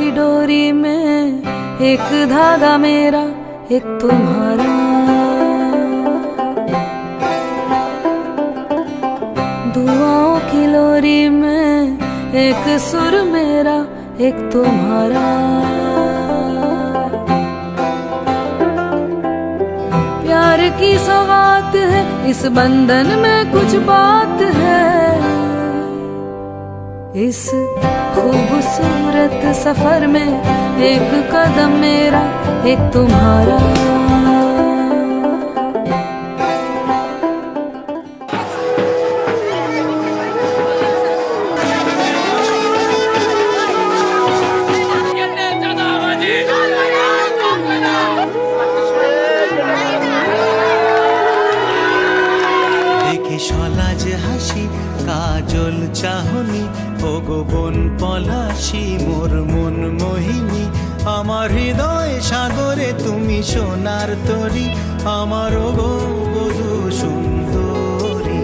की डोरी में एक धागा मेरा एक तुम्हारा, दुआओं की लोरी में एक सुर मेरा एक तुम्हारा। प्यार की सौगात है इस बंधन में कुछ बात है, इस खूबसूरत सफर में एक कदम मेरा एक तुम्हारा। দেখে সলাজ হাসি কাজল চাহনি ও গোপন পলাশি মোর মন মোহিনী, আমার হৃদয় সাগরে তুমি সোনার তরী, আমার গো বধূ সুন্দরী।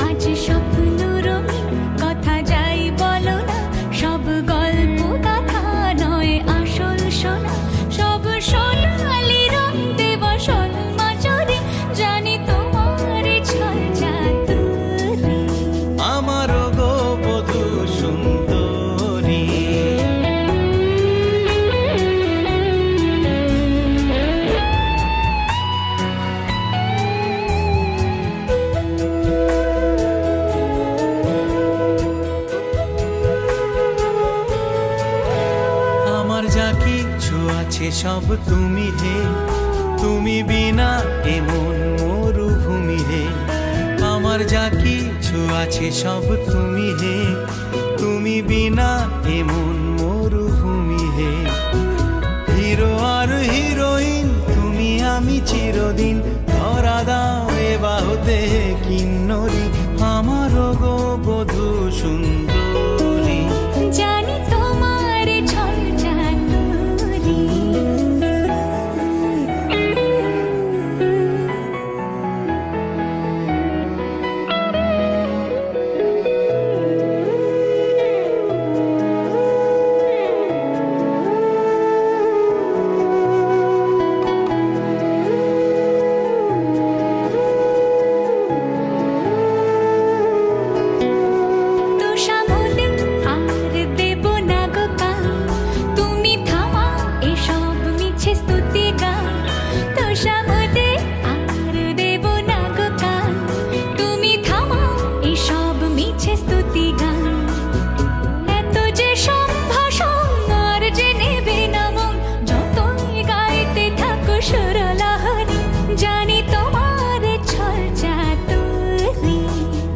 আজ স্বপ্ন রঙিন কথা যাই বলো না, সব গল্প কথা নয় আসল সোনা, সব সোনালি রং দেব সোল মাচরে, জানি তোমার ছল চাতুরি, আমার গো বধূ সুন্দরী। আমার যা কিছু আছে সব তুমি হে, তুমি বিনা এমন মরুভূমি হে। আমার যা কিছু আছে সব তুমি হে, তুমি বিনা এমন মরুভূমি হে। হিরো আর হিরোইন তুমি আমি চিরদিন, ধরা দাও এ বাহুতে কিন্নরি, আমার গো বধূ সুন্দরী। জানি তোমার ছল চাতুরি।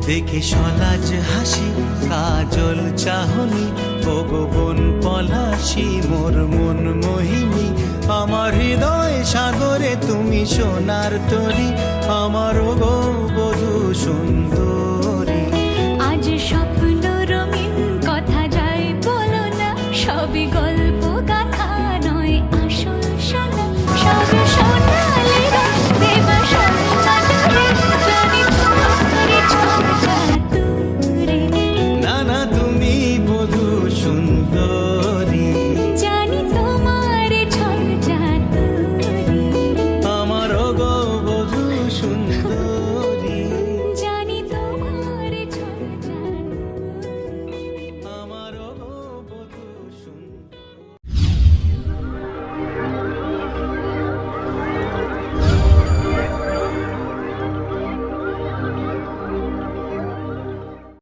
দেখে সলাজ হাসি কাজল চাহনি ও গোপন পলাশি মোর মন মোহিনী, আমার হৃদয় সাগরে তুমি সোনার তরী, আমার গো বধূ সুন্দরী। আজ স্বপ্ন রঙিন কথা যাই বলো না, সবই গল্প গাথা নয় আসল সোনা, সব সোনা।